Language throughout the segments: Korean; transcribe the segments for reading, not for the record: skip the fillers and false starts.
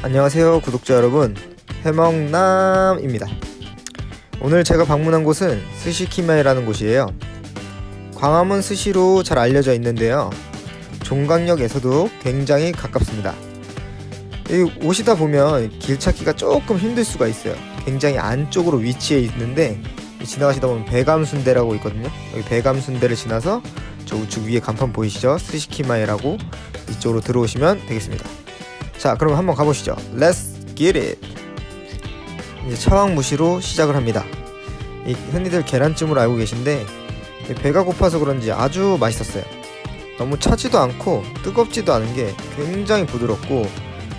안녕하세요 구독자 여러분, 해먹남입니다. 오늘 제가 방문한 곳은 스시키마에라는 곳이에요. 광화문 스시로 잘 알려져 있는데요, 종강역에서도 굉장히 가깝습니다. 오시다 보면 길 찾기가 조금 힘들 수가 있어요. 굉장히 안쪽으로 위치해 있는데 지나가시다 보면 배감순대라고 있거든요. 여기 배감순대를 지나서 저 우측 위에 간판 보이시죠? 스시키마에라고, 이쪽으로 들어오시면 되겠습니다. 자, 그럼 한번 가보시죠. Let's get it. 이제 차왕무시로 시작을 합니다. 흔히들 계란찜으로 알고 계신데 배가 고파서 그런지 아주 맛있었어요. 너무 차지도 않고 뜨겁지도 않은 게 굉장히 부드럽고,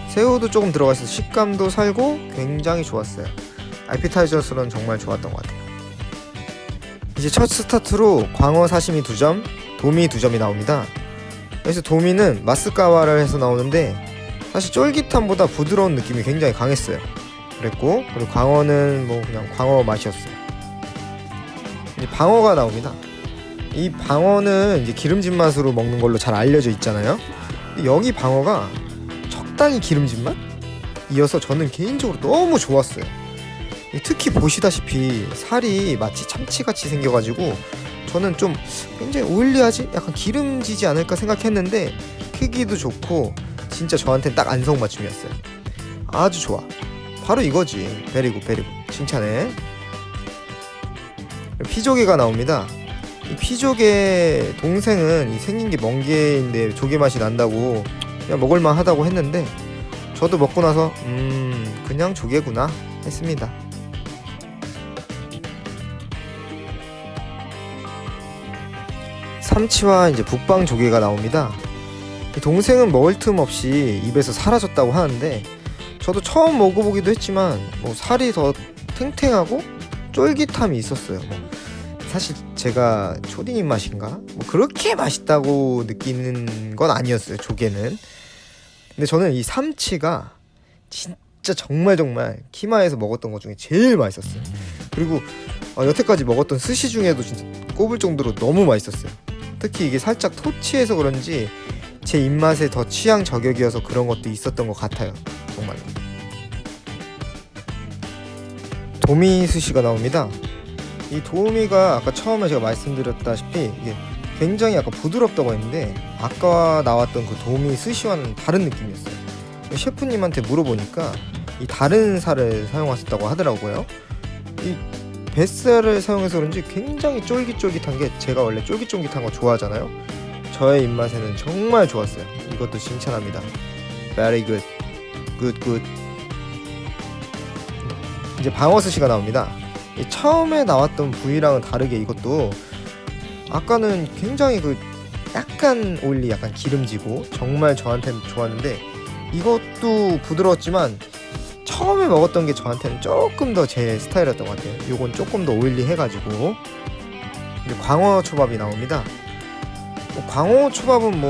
새우도 조금 들어가 있어서 식감도 살고 굉장히 좋았어요. 아피타이저로는 정말 좋았던 것 같아요. 이제 첫 스타트로 광어 사시미 2점, 도미 2점이 나옵니다. 그래서 도미는 마스카와를 해서 나오는데 사실 쫄깃함보다 부드러운 느낌이 굉장히 강했어요. 그리고 광어는 뭐 그냥 광어 맛이었어요. 이제 방어가 나옵니다. 이 방어는 이제 기름진 맛으로 먹는 걸로 잘 알려져 있잖아요. 여기 방어가 적당히 기름진 맛? 이어서 저는 개인적으로 너무 좋았어요. 특히 보시다시피 살이 마치 참치같이 생겨가지고 저는 좀 굉장히 오일리하지? 약간 기름지지 않을까 생각했는데 크기도 좋고 진짜 저한테는 딱 안성맞춤이었어요. 아주 좋아. 바로 이거지. 베리굿 베리굿. 칭찬해. 피조개가 나옵니다. 이 피조개 동생은 생긴 게 멍게인데 조개 맛이 난다고 그냥 먹을만 하다고 했는데 저도 먹고 나서 그냥 조개구나 했습니다. 삼치와 이제 북방 조개가 나옵니다. 동생은 먹을 틈 없이 입에서 사라졌다고 하는데 저도 처음 먹어보기도 했지만 살이 더 탱탱하고 쫄깃함이 있었어요. 사실 제가 초딩 입맛인가? 그렇게 맛있다고 느끼는 건 아니었어요, 조개는. 근데 저는 이 삼치가 진짜 정말 키마에서 먹었던 것 중에 제일 맛있었어요. 그리고 여태까지 먹었던 스시 중에도 진짜 꼽을 정도로 너무 맛있었어요. 특히 이게 살짝 토치해서 그런지 제 입맛에 더 취향 저격이어서 그런 것도 있었던 것 같아요. 정말. 도미 스시가 나옵니다. 이 도미가 아까 처음에 제가 말씀드렸다시피 이게 굉장히 약간 부드럽다고 했는데 아까 나왔던 그 도미 스시와는 다른 느낌이었어요. 셰프님한테 물어보니까 이 다른 살을 사용하셨다고 하더라고요. 이 뱃살을 사용해서 그런지 굉장히 쫄깃쫄깃한 게, 제가 원래 쫄깃쫄깃한 거 좋아하잖아요. 저의 입맛에는 정말 좋았어요. 이것도 칭찬합니다. Very good. Good good. 이제 방어 스시가 나옵니다. 처음에 나왔던 부위랑은 다르게 이것도 아까는 굉장히 약간 오일리, 약간 기름지고 정말 저한테는 좋았는데 이것도 부드러웠지만 처음에 먹었던 게 저한테는 조금 더 제 스타일이었던 것 같아요. 요건 조금 더 오일리 해가지고. 이제 광어 초밥이 나옵니다. 광어 초밥은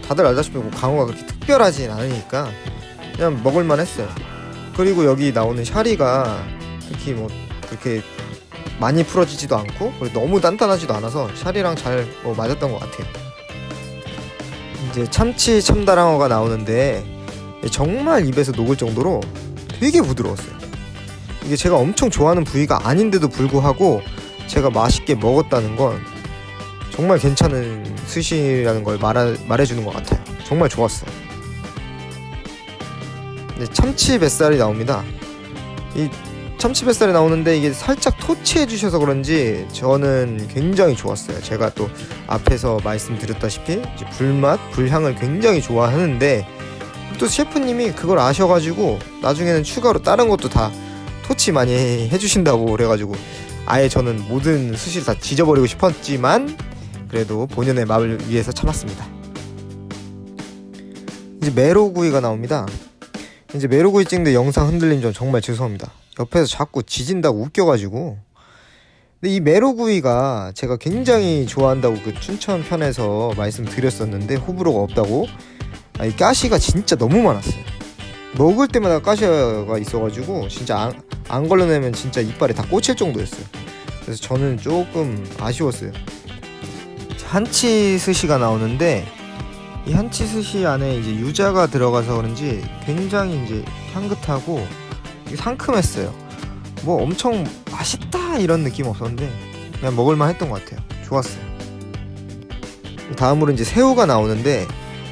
다들 알다시피 광어가 그렇게 특별하진 않으니까 그냥 먹을만 했어요. 그리고 여기 나오는 샤리가 특히 그렇게 많이 풀어지지도 않고 그리고 너무 단단하지도 않아서 샤리랑 잘 맞았던 것 같아요. 이제 참치 참다랑어가 나오는데 정말 입에서 녹을 정도로 되게 부드러웠어요. 이게 제가 엄청 좋아하는 부위가 아닌데도 불구하고 제가 맛있게 먹었다는 건 정말 괜찮은 스시라는 걸 말해주는 것 같아요. 정말 좋았어요. 이제 참치 뱃살이 나옵니다. 이 참치 뱃살이 나오는데 이게 살짝 토치해 주셔서 그런지 저는 굉장히 좋았어요. 제가 또 앞에서 말씀드렸다시피 이제 불향을 굉장히 좋아하는데 또 셰프님이 그걸 아셔가지고 나중에는 추가로 다른 것도 다 토치 많이 해주신다고 그래가지고 아예 저는 모든 스시를 다 지져버리고 싶었지만 그래도 본연의 맛을 위해서 참았습니다. 이제 메로구이가 나옵니다. 이제 메로구이 찍는데 영상 흔들린 점 정말 죄송합니다. 옆에서 자꾸 지진다고 웃겨가지고. 근데 이 메로구이가 제가 굉장히 좋아한다고 그 춘천 편에서 말씀드렸었는데 호불호가 없다고. 이 가시가 진짜 너무 많았어요. 먹을 때마다 가시가 있어가지고 진짜 안 걸러내면 진짜 이빨에 다 꽂힐 정도였어요. 그래서 저는 조금 아쉬웠어요. 한치 스시가 나오는데 이 한치 스시 안에 이제 유자가 들어가서 그런지 굉장히 이제 향긋하고 상큼했어요. 뭐 엄청 맛있다 이런 느낌 없었는데 그냥 먹을만 했던 것 같아요. 좋았어요. 다음으로 이제 새우가 나오는데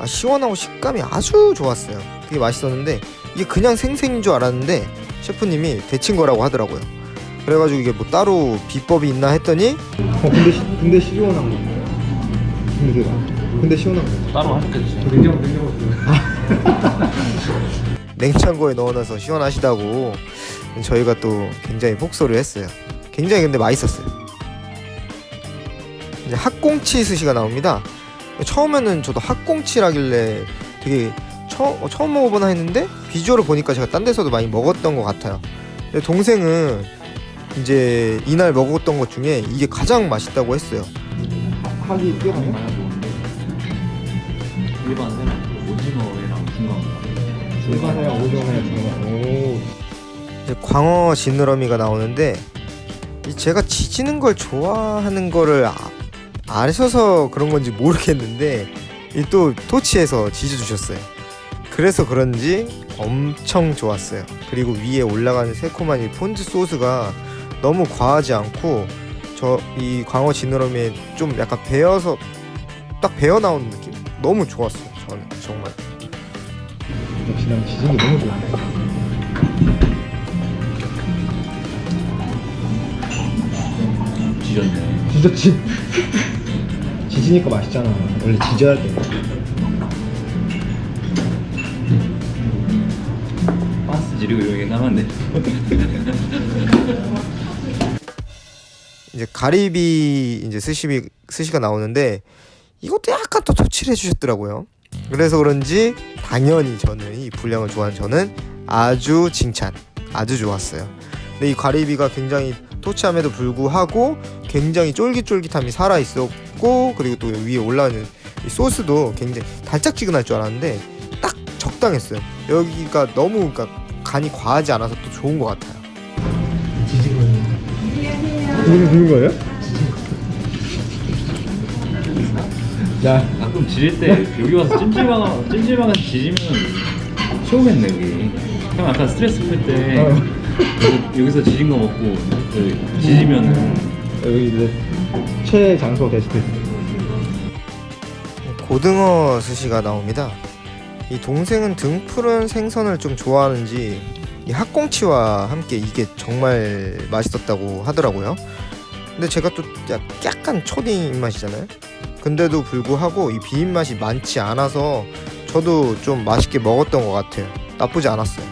시원하고 식감이 아주 좋았어요. 되게 맛있었는데 이게 그냥 생새인 줄 알았는데 셰프님이 데친 거라고 하더라고요. 그래가지고 이게 뭐 따로 비법이 있나 했더니 근데 시원한 건가요? 근데 시원한 거 따로 하셨겠지. 냉장고에 넣어놔서 시원하시다고 저희가 또 굉장히 폭소를 했어요. 굉장히 근데 맛있었어요. 이제 학꽁치 스시가 나옵니다. 처음에는 저도 학꽁치라길래 되게 처음 먹어보나 했는데 비주얼을 보니까 제가 딴 데서도 많이 먹었던 것 같아요. 근데 동생은 이제 이날 먹었던 것 중에 이게 가장 맛있다고 했어요. 학이 뛰어나요? 일반 회랑 오징어회랑 중간. 일반 회랑 오징어회랑 중간. 이제 광어 지느러미가 나오는데 제가 지지는 걸 좋아하는 거를 아셔서 그런 건지 모르겠는데 또 토치에서 지져주셨어요. 그래서 그런지 엄청 좋았어요. 그리고 위에 올라가는 새콤한 이 폰즈 소스가 너무 과하지 않고 이 광어 지느러미에 좀 약간 배어서 딱 배어 나오는 느낌? 너무 좋았어요. 저는 정말. 역시 난 지진 게 너무 좋아. 지졌네. 지졌지. 지지니까 맛있잖아. 원래 지져야 돼. 파스 지르고 이런 게 남았네. 이제 가리비 이제 스시가 나오는데 이것도 약간 또 토치를 해주셨더라고요. 그래서 그런지 당연히 저는 이 분량을 좋아하는 저는 아주 칭찬, 아주 좋았어요. 근데 이 가리비가 굉장히 토치함에도 불구하고 굉장히 쫄깃쫄깃함이 살아 있었고 그리고 또 위에 올라오는 이 소스도 굉장히 달짝지근할 줄 알았는데 딱 적당했어요. 여기가 너무 그러니까 간이 과하지 않아서 또 좋은 것 같아요. 이거 부는 거예요? 야, 가끔 지릴 때 여기 와서 찜질방에서 지지면 쇼겠네 여기. 형 아까 스트레스 풀 때 여기서 지진 거 먹고 지지면은 여기 이제 최애 장소 게스트 고등어 스시가 나옵니다. 이 동생은 등푸른 생선을 좀 좋아하는지 이 학꽁치와 함께 이게 정말 맛있었다고 하더라고요. 근데 제가 또 약간 초딩 입맛이잖아요. 근데도 불구하고 이 비린맛이 많지 않아서 저도 좀 맛있게 먹었던 것 같아요. 나쁘지 않았어요.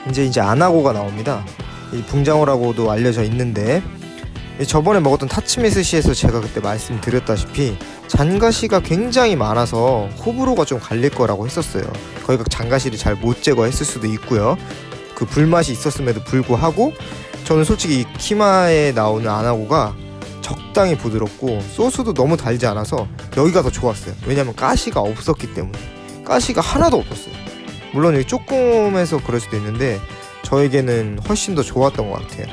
이제 안하고가 나옵니다. 이 붕장어라고도 알려져 있는데 저번에 먹었던 타츠미 스시에서 제가 그때 말씀드렸다시피 잔가시가 굉장히 많아서 호불호가 좀 갈릴 거라고 했었어요. 거기가 잔가시를 잘 못 제거했을 수도 있고요. 그 불맛이 있었음에도 불구하고 저는 솔직히 이 키마에 나오는 안하고가 적당히 부드럽고 소스도 너무 달지 않아서 여기가 더 좋았어요. 왜냐면 가시가 없었기 때문에. 가시가 하나도 없었어요. 물론 여기 조금해서 그럴 수도 있는데 저에게는 훨씬 더 좋았던 것 같아요.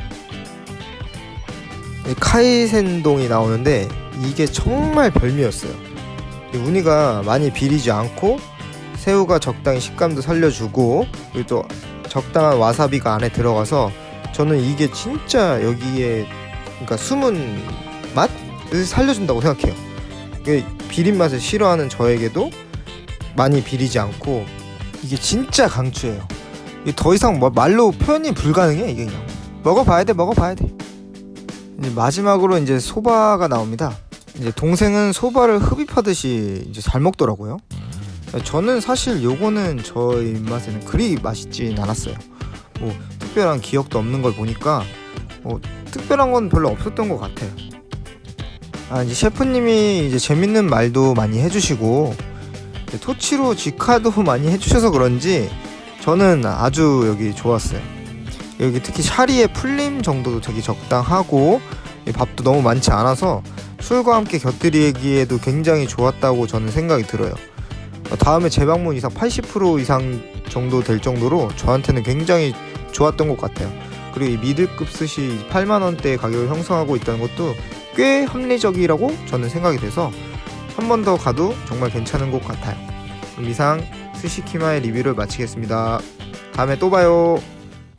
카이센동이 나오는데 이게 정말 별미였어요. 우니가 많이 비리지 않고 새우가 적당히 식감도 살려주고 그리고 또 적당한 와사비가 안에 들어가서 저는 이게 진짜 여기에 그러니까 숨은 맛을 살려준다고 생각해요. 비린 맛을 싫어하는 저에게도 많이 비리지 않고 이게 진짜 강추예요. 이게 더 이상 말로 표현이 불가능해. 이게 그냥 먹어봐야 돼. 이제 마지막으로 이제 소바가 나옵니다. 이제 동생은 소바를 흡입하듯이 이제 잘 먹더라고요. 저는 사실 요거는 저 입맛에는 그리 맛있진 않았어요. 뭐 특별한 기억도 없는 걸 보니까 특별한 건 별로 없었던 것 같아요. 이제 셰프님이 이제 재밌는 말도 많이 해주시고 토치로 직화도 많이 해주셔서 그런지 저는 아주 여기 좋았어요. 여기 특히 샤리의 풀림 정도도 되게 적당하고 밥도 너무 많지 않아서 술과 함께 곁들이기에도 굉장히 좋았다고 저는 생각이 들어요. 다음에 재방문 이상 80% 이상 정도 될 정도로 저한테는 굉장히 좋았던 것 같아요. 그리고 이 미들급 스시 8만원대 가격을 형성하고 있다는 것도 꽤 합리적이라고 저는 생각이 돼서 한 번 더 가도 정말 괜찮은 곳 같아요. 그럼 이상 스시키마의 리뷰를 마치겠습니다. 다음에 또 봐요.